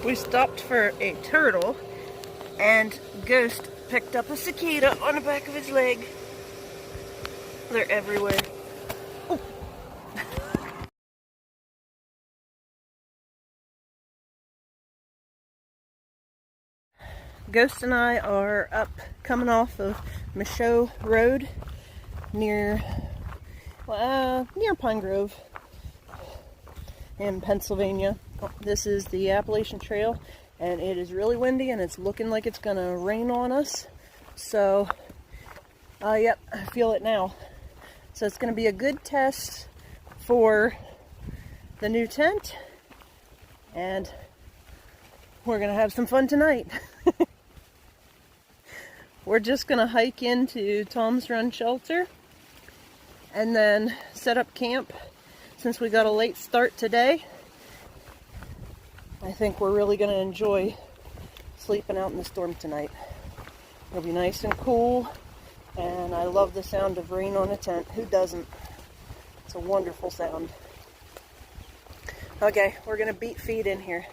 We stopped for a turtle, and Ghost picked up a cicada on the back of his leg. They're everywhere. Oh. Ghost and I are up coming off of Michaud Road near Pine Grove in Pennsylvania. This is the Appalachian Trail, and it is really windy and it's looking like it's gonna rain on us. So yep, I feel it now. So it's gonna be a good test for the new tent, and we're gonna have some fun tonight. We're just gonna hike into Tom's Run shelter and then set up camp. Since we got a late start today, I think we're really gonna enjoy sleeping out in the storm tonight. It'll be nice and cool, and I love the sound of rain on a tent. Who doesn't? It's a wonderful sound. Okay, we're gonna beat feet in here.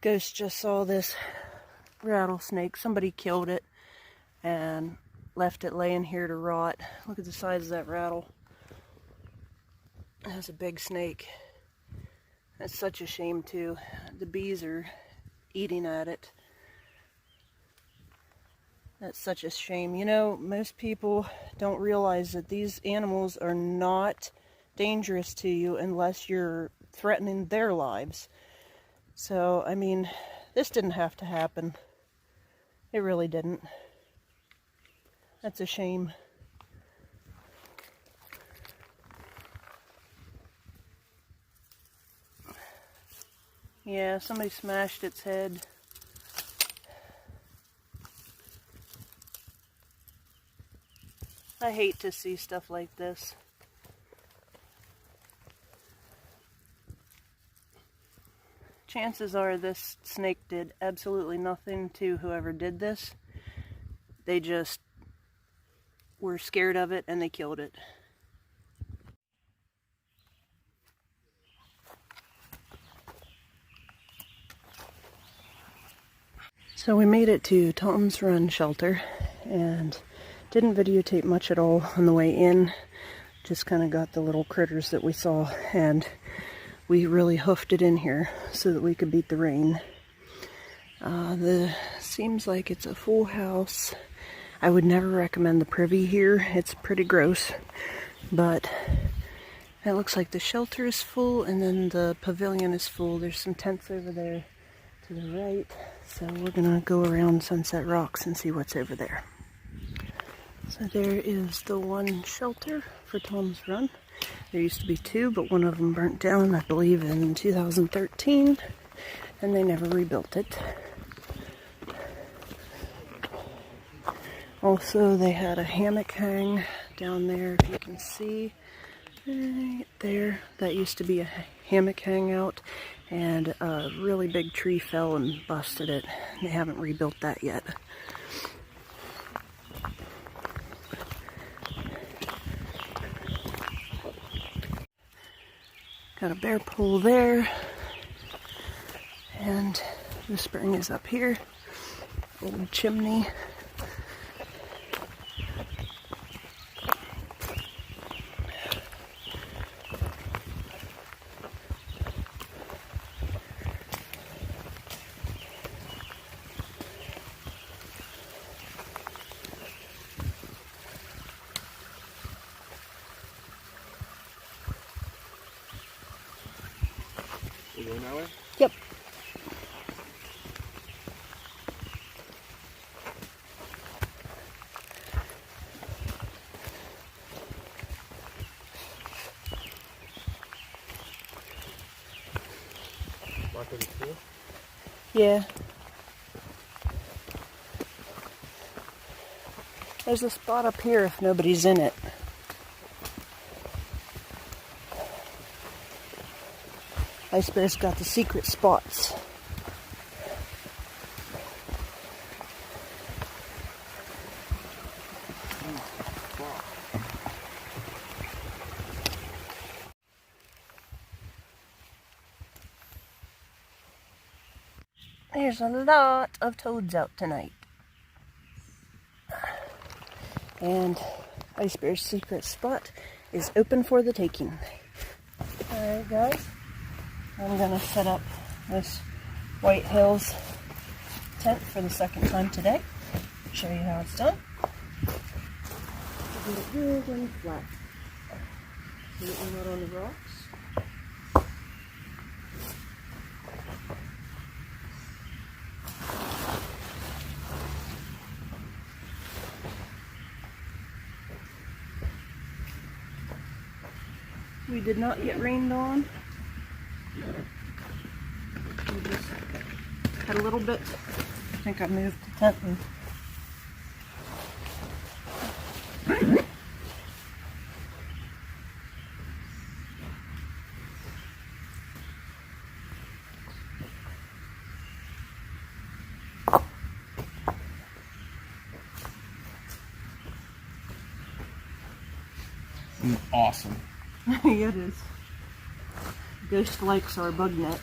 Ghost just saw this rattlesnake. Somebody killed it and left it laying here to rot. Look at the size of that rattle. That's a big snake. That's such a shame too. The bees are eating at it. That's such a shame. You know, most people don't realize that these animals are not dangerous to you unless you're threatening their lives. So, I mean, this didn't have to happen. It really didn't. That's a shame. Yeah, somebody smashed its head. I hate to see stuff like this. Chances are this snake did absolutely nothing to whoever did this. They just were scared of it and they killed it. So we made it to Tom's Run shelter and didn't videotape much at all on the way in. Just kind of got the little critters that we saw, and we really hoofed it in here so that we could beat the rain. Seems like it's a full house. I would never recommend the privy here. It's pretty gross, but it looks like the shelter is full and then the pavilion is full. There's some tents over there to the right, so we're gonna go around Sunset Rocks and see what's over there. So there is the one shelter for Tom's Run. There used to be two, but one of them burnt down, I believe, in 2013, and they never rebuilt it. Also, they had a hammock hang down there, if you can see, right there. That used to be a hammock hangout, and a really big tree fell and busted it. They haven't rebuilt that yet. Got a bear pool there, and the spring is up here. Old chimney. You going that way? Yep. Mark over here? Yeah. There's a spot up here if nobody's in it. IceBear's got the secret spots. There's a lot of toads out tonight. And IceBear's secret spot is open for the taking. Alright guys, I'm gonna set up this Whitehills tent for the second time today. Show you how it's done. Get it good and flat. So that we're not on the rocks. We did not get rained on. We just had a little bit. I think I moved the tent and Awesome. yeah, it is. Ghost likes our bug net.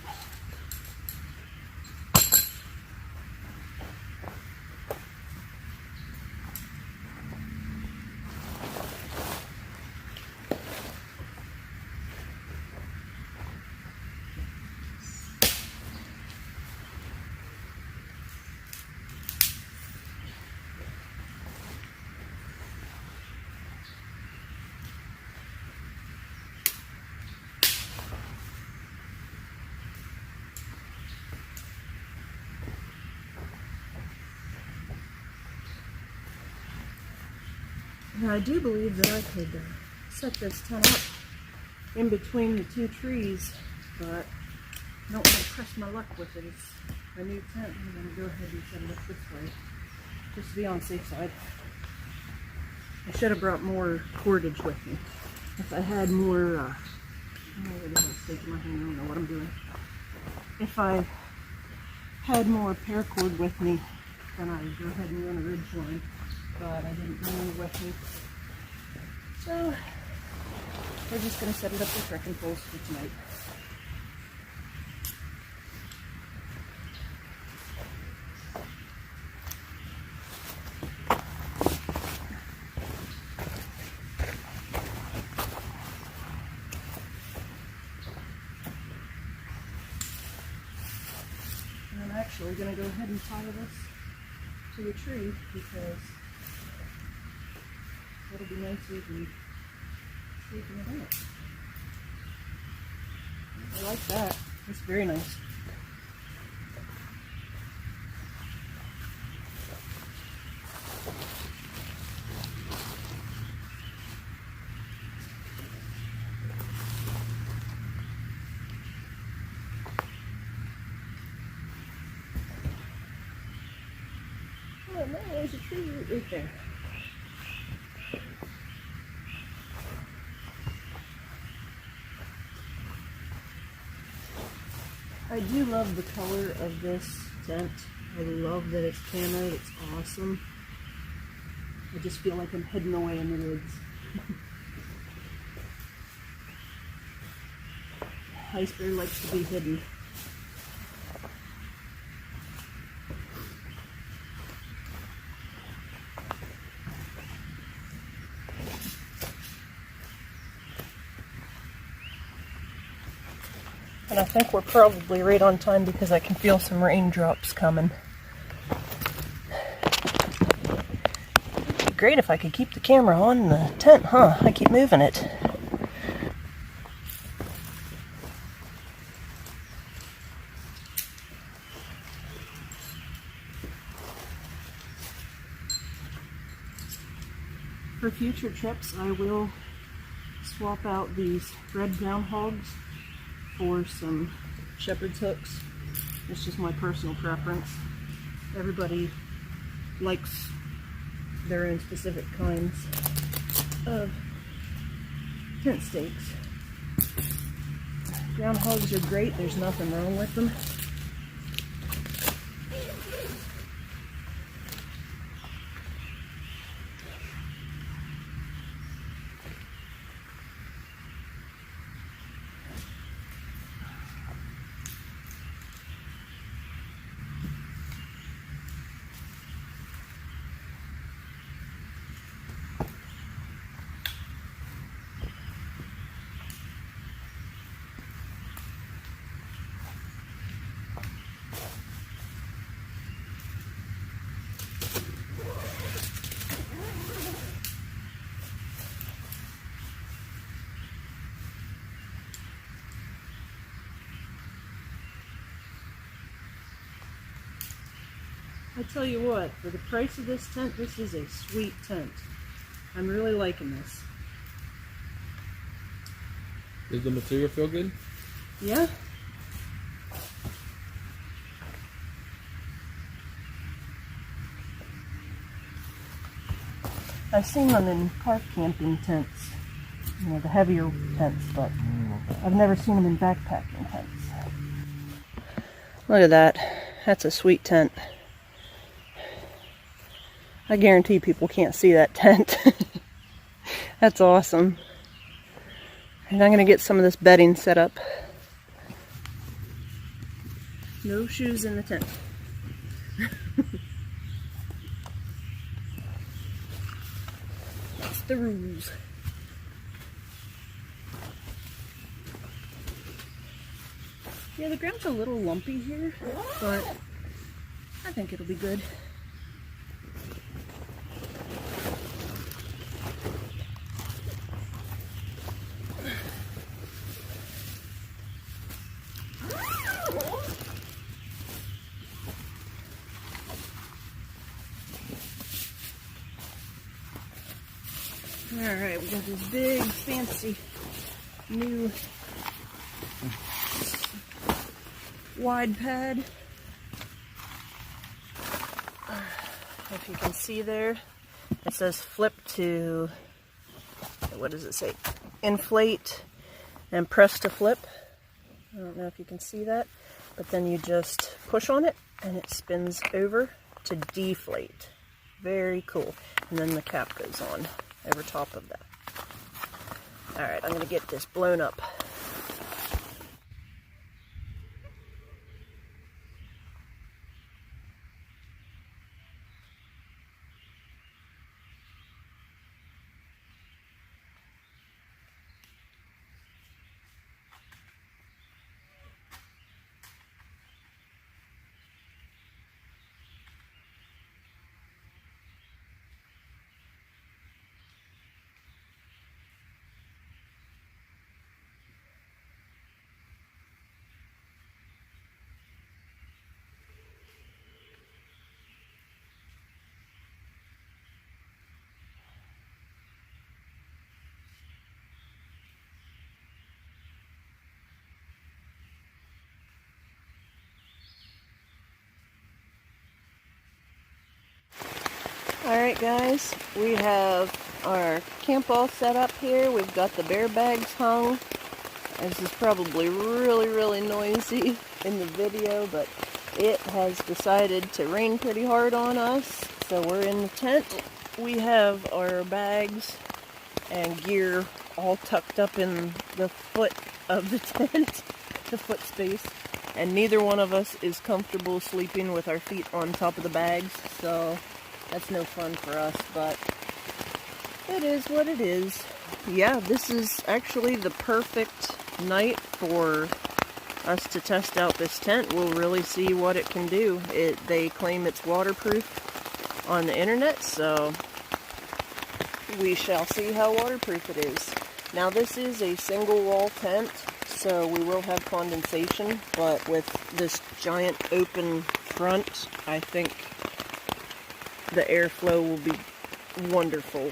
Now, I do believe that I could set this tent up in between the two trees, but I don't want to press my luck with it. It's a new tent. I'm going to go ahead and set it up this way, just to be on the safe side. I should have brought more cordage with me. If I had more, oh, I have a stake in my hand. I don't know what I'm doing. If I had more paracord with me, then I'd go ahead and run a ridge line. But I didn't bring any with me. So, we're just going to set it up with trekking poles for tonight. And I'm actually going to go ahead and tie this to the tree because it'll be nicer than taking it out. I like that. It's very nice. Oh man, there's a tree right there. I do love the color of this tent. I love that it's camo. It's awesome. I just feel like I'm hidden away in the woods. IceBear likes to be hidden. And I think we're probably right on time because I can feel some raindrops coming. It'd be great if I could keep the camera on the tent, huh? I keep moving it. For future trips, I will swap out these red groundhogs for some shepherd's hooks. It's just my personal preference. Everybody likes their own specific kinds of tent stakes. Groundhogs are great, there's nothing wrong with them. I tell you what, for the price of this tent, this is a sweet tent. I'm really liking this. Does the material feel good? Yeah. I've seen them in park camping tents, you know, the heavier tents, but I've never seen them in backpacking tents. Look at that. That's a sweet tent. I guarantee people can't see that tent. That's awesome. And I'm going to get some of this bedding set up. No shoes in the tent. That's the rules. Yeah, the ground's a little lumpy here, but I think it'll be good. Alright, we got this big, fancy, new wide pad. If you can see there, it says flip to, what does it say? Inflate and press to flip. I don't know if you can see that, but then you just push on it and it spins over to deflate. Very cool. And then the cap goes on over top of that. Alright, I'm going to get this blown up. Alright guys, we have our camp all set up here. We've got the bear bags hung. This is probably really noisy in the video, but it has decided to rain pretty hard on us, so we're in the tent. We have our bags and gear all tucked up in the foot of the tent, the foot space, and neither one of us is comfortable sleeping with our feet on top of the bags, so that's no fun for us, but it is what it is. Yeah, this is actually the perfect night for us to test out this tent. We'll really see what it can do. They claim it's waterproof on the internet, so we shall see how waterproof it is. Now this is a single wall tent, so we will have condensation, but with this giant open front, I think the airflow will be wonderful.